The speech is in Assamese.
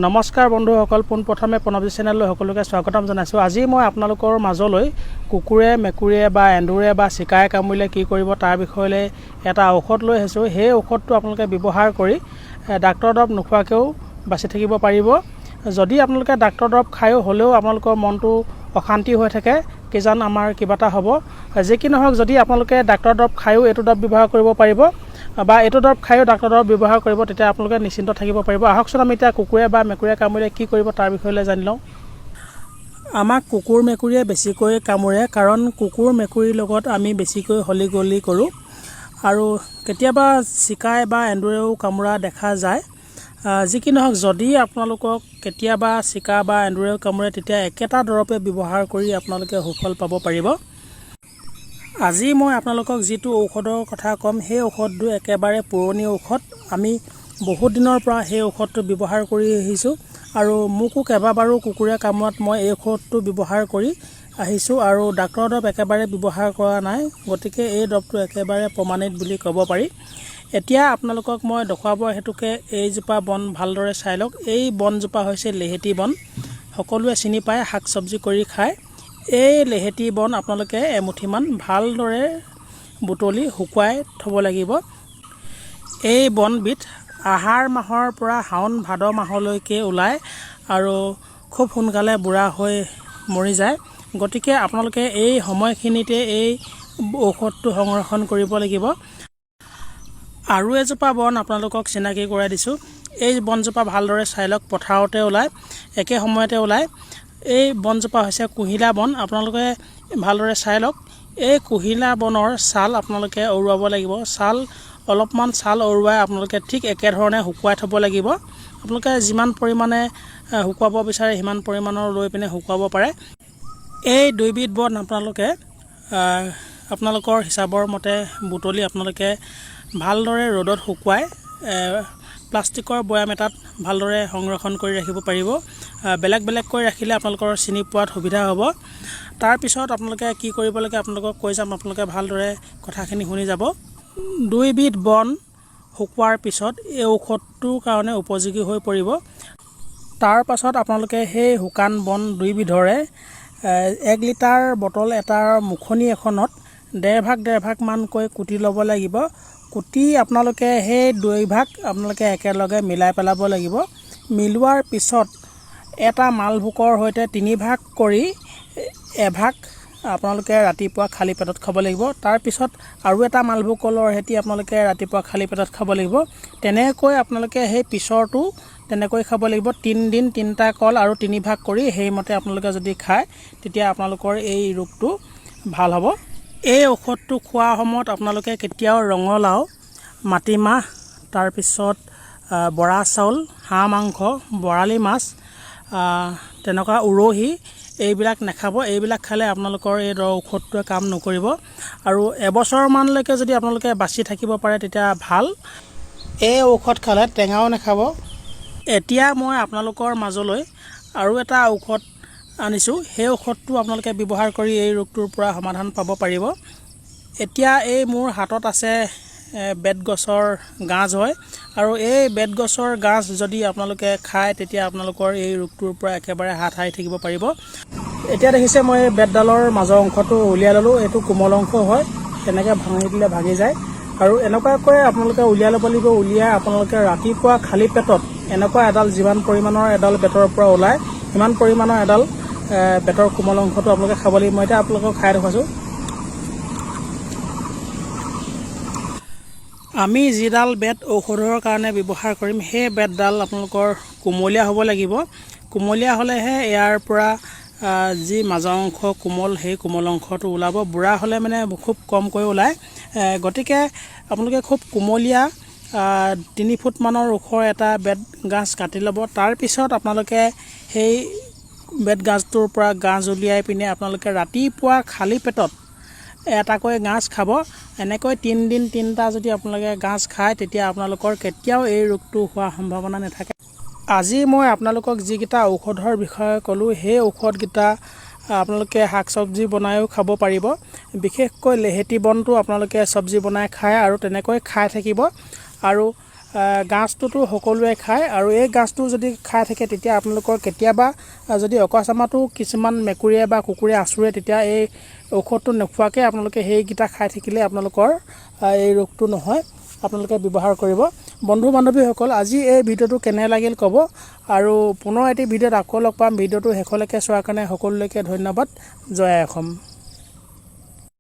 নমস্কাৰ বন্ধুসকল, পোনপ্ৰথমে প্ৰণৱজী চেনেললৈ সকলোকে স্বাগতম জনাইছোঁ। আজি মই আপোনালোকৰ মাজলৈ কুকুৰে, মেকুৰীয়ে বা এন্দুৰে বা চিকাৰে কামুৰিলে কি কৰিব তাৰ বিষয়লৈ এটা ঔষধ লৈ আহিছোঁ। সেই ঔষধটো আপোনালোকে ব্যৱহাৰ কৰি ডাক্তৰ দৰৱ নোখোৱাকৈও বাচি থাকিব পাৰিব। যদি আপোনালোকে ডাক্তৰ দৰৱ খায়ো হ'লেও আপোনালোকৰ মনটো অশান্তি হৈ থাকে, কিজান আমাৰ কিবা এটা হ'ব। যি কি নহওক, যদি আপোনালোকে ডাক্তৰ দৰৱ খায়ো এইটো দৰৱ ব্যৱহাৰ কৰিব পাৰিব বা এইটো দৰৱ খায়ো ডাক্তৰ দৰৱ ব্যৱহাৰ কৰিব, তেতিয়া আপোনালোকে নিশ্চিন্ত থাকিব পাৰিব। আহকচোন আমি এতিয়া কুকুৰে বা মেকুৰীয়ে কামুৰিলে কি কৰিব তাৰ বিষয়লৈ জানি লওঁ। আমাক কুকুৰ মেকুৰীয়ে বেছিকৈ কামুৰে, কাৰণ কুকুৰ মেকুৰীৰ লগত আমি বেছিকৈ হলি গলি কৰোঁ আৰু কেতিয়াবা চিকাই বা এন্দুৰেও কামোৰা দেখা যায়। যি কি নহওক, যদি আপোনালোকক কেতিয়াবা চিকা বা এন্দুৰেও কামোৰে, তেতিয়া একেটা দৰৱে ব্যৱহাৰ কৰি আপোনালোকে সুফল পাব পাৰিব। আজি মই আপোনালোকক যিটো ঔষধৰ কথা ক'ম, সেই ঔষধটো একেবাৰে পুৰণি ঔষধ। আমি বহুত দিনৰ পৰা সেই ঔষধটো ব্যৱহাৰ কৰি আহিছোঁ আৰু মোকো কেইবাবাৰো কুকুৰে কামোৰাত মই এই ঔষধটো ব্যৱহাৰ কৰি আহিছোঁ আৰু ডাক্তৰৰ দৰৱ একেবাৰে ব্যৱহাৰ কৰা নাই। গতিকে এই দৰৱটো একেবাৰে প্ৰমাণিত বুলি ক'ব পাৰি। এতিয়া আপোনালোকক মই দেখুৱাব হেতুকে এইজোপা বন ভালদৰে চাই লওক। এই বনজোপা হৈছে লেহেতী বন। সকলোৱে চিনি পায়, শাক চব্জি কৰি খায়। এই লেহেতী বন আপোনালোকে এমুঠিমান ভালদৰে বুটলি শুকুৱাই থ'ব লাগিব। এই বনবিধ আহাৰ মাহৰ পৰা শাওণ ভাদ মাহলৈকে ওলায় আৰু খুব সোনকালে বুঢ়া হৈ মৰি যায়। গতিকে আপোনালোকে এই সময়খিনিতে এই ঔষধটো সংৰক্ষণ কৰিব লাগিব। আৰু এজোপা বন আপোনালোকক চিনাকি কৰাই দিছোঁ। এই বনজোপা ভালদৰে চাই লওক, পথাৰতে ওলায়, একে সময়তে ওলায়। এই বনজোপা হৈছে কুহিলা বন। আপোনালোকে ভালদৰে চাই লওক। এই কুহিলা বনৰ ছাল আপোনালোকে অৰুৱাব লাগিব। অলপমান ছাল অৰুৱাই আপোনালোকে ঠিক একেধৰণে শুকুৱাই থ'ব লাগিব। আপোনালোকে যিমান পৰিমাণে শুকুৱাব বিচাৰে সিমান পৰিমাণৰ লৈ পিনে শুকুৱাব পাৰে। এই দুইবিধ বন আপোনালোকে আপোনালোকৰ হিচাপৰ মতে বুটলি আপোনালোকে ভালদৰে ৰ'দত শুকুৱাই প্লাষ্টিকৰ বৈয়াম এটাত ভালদৰে সংৰক্ষণ কৰি ৰাখিব পাৰিব। বেলেগ বেলেগকৈ ৰাখিলে আপোনালোকৰ চিনি পোৱাত সুবিধা হ'ব। তাৰপিছত আপোনালোকে কি কৰিব লাগে আপোনালোকক কৈ যাম, আপোনালোকে ভালদৰে কথাখিনি শুনি যাব। দুইবিধ বন শুকোৱাৰ পিছত এই ঔষধটোৰ কাৰণে উপযোগী হৈ পৰিব। তাৰ পাছত আপোনালোকে সেই শুকান বন দুইবিধৰে 1 লিটাৰ বটল এটাৰ মুখনি এখনত ডেৰ ভাগ মানকৈ কুটি ল'ব লাগিব। কুটি আপোনালোকে সেই দুইভাগ আপোনালোকে একেলগে মিলাই পেলাব লাগিব। মিলোৱাৰ পিছত এটা মালভোকৰ সৈতে 3 ভাগ কৰি এভাগ আপোনালোকে ৰাতিপুৱা খালী পেটত খাব লাগিব। তাৰপিছত আৰু এটা মালভোগ কলৰ সৈতে আপোনালোকে ৰাতিপুৱা খালী পেটত খাব লাগিব। তেনেকৈ আপোনালোকে সেই পিছৰটো তেনেকৈ খাব লাগিব। 3 দিন 3টা কল আৰু 3 ভাগ কৰি সেইমতে আপোনালোকে যদি খায়, তেতিয়া আপোনালোকৰ এই ৰোগটো ভাল হ'ব। এই ঔষধটো খোৱাৰ সময়ত আপোনালোকে কেতিয়াও ৰঙালাও, মাটিমাহ, তাৰপিছত বৰা চাউল, হাঁহ মাংস, বৰালি মাছ, তেনেকুৱা উৰহি এইবিলাক নাখাব। এইবিলাক খালে আপোনালোকৰ এই ঔষধটোৱে কাম নকৰিব আৰু এবছৰমানলৈকে যদি আপোনালোকে বাচি থাকিব পাৰে তেতিয়া ভাল। এই ঔষধ খালে টেঙাও নাখাব। এতিয়া মই আপোনালোকৰ মাজলৈ আৰু এটা ঔষধ আনিছোঁ। সেই ঔষধটো আপোনালোকে ব্যৱহাৰ কৰি এই ৰোগটোৰ পৰা সমাধান পাব পাৰিব। এতিয়া এই মোৰ হাতত আছে বেতগছৰ গাজ হয় আৰু এই বেতগছৰ গাজ যদি আপোনালোকে খায়, তেতিয়া আপোনালোকৰ এই ৰোগটোৰ পৰা একেবাৰে হাত সাৰি থাকিব পাৰিব। এতিয়া দেখিছে মই এই বেতডালৰ মাজৰ অংশটো উলিয়াই ল'লোঁ। এইটো কোমল অংশ হয়, তেনেকৈ ভাঙি দিলে ভাঙি যায় আৰু এনেকুৱাকৈ আপোনালোকে উলিয়াই ল'ব লাগিব। উলিয়াই আপোনালোকে ৰাতিপুৱা খালী পেটত এনেকুৱা এডাল, যিমান পৰিমাণৰ এডাল বেতৰ পৰা ওলায় সিমান পৰিমাণৰ এডাল বেতৰ কোমল অংশটো আপোনালোকে খাব লাগিব। মই এতিয়া আপোনালোকক খাই দেখুৱাইছোঁ। আমি যিডাল বেত ঔষধৰ কাৰণে ব্যৱহাৰ কৰিম, সেই বেতডাল আপোনালোকৰ কুমলীয়া হ'ব লাগিব। কুমলীয়া হ'লেহে ইয়াৰ পৰা যি মাজৰ অংশ কোমল, সেই কোমল অংশটো ওলাব। বুঢ়া হ'লে মানে খুব কমকৈ ওলায়। গতিকে আপোনালোকে খুব কুমলীয়া 3 ফুটমানৰ ওখৰ এটা বেত গাজ কাটি ল'ব। তাৰপিছত আপোনালোকে সেই বেত গাজটোৰ পৰা গাজ উলিয়াই পিনে আপোনালোকে ৰাতিপুৱা খালী পেটত এটাকৈ গাজ খাব। এনেকৈ 3 দিন 3টা যদি আপোনালোকে গাজ খায়, তেতিয়া আপোনালোকৰ কেতিয়াও এই ৰোগটো হোৱাৰ সম্ভাৱনা নাথাকে। আজি মই আপোনালোকক যিকেইটা ঔষধৰ বিষয়ে ক'লোঁ, সেই ঔষধকেইটা আপোনালোকে শাক চব্জি বনায়ো খাব পাৰিব। বিশেষকৈ লেহেতী বনটো আপোনালোকে চব্জি বনাই খায় আৰু তেনেকৈ খাই থাকিব। আৰু গাঁজটোতো সকলোৱে খায় আৰু এই গাঁজটো যদি খাই থাকে তেতিয়া আপোনালোকৰ কেতিয়াবা যদি অকস্মাতো কিছুমান মেকুৰীয়ে বা কুকুৰে আঁচুৰে তেতিয়া এই ঔষধটো নোখোৱাকৈ আপোনালোকে সেইকেইটা খাই থাকিলে আপোনালোকৰ এই ৰোগটো নহয়। আপোনালোকে ব্যৱহাৰ কৰিব। বন্ধু বান্ধৱীসকল, আজি এই ভিডিঅ'টো কেনে লাগিল ক'ব আৰু পুনৰ এটি ভিডিঅ'ত আকৌ লগ পাম। ভিডিঅ'টো শেষলৈকে চোৱাৰ কাৰণে সকলোলৈকে ধন্যবাদ। জয় অসম।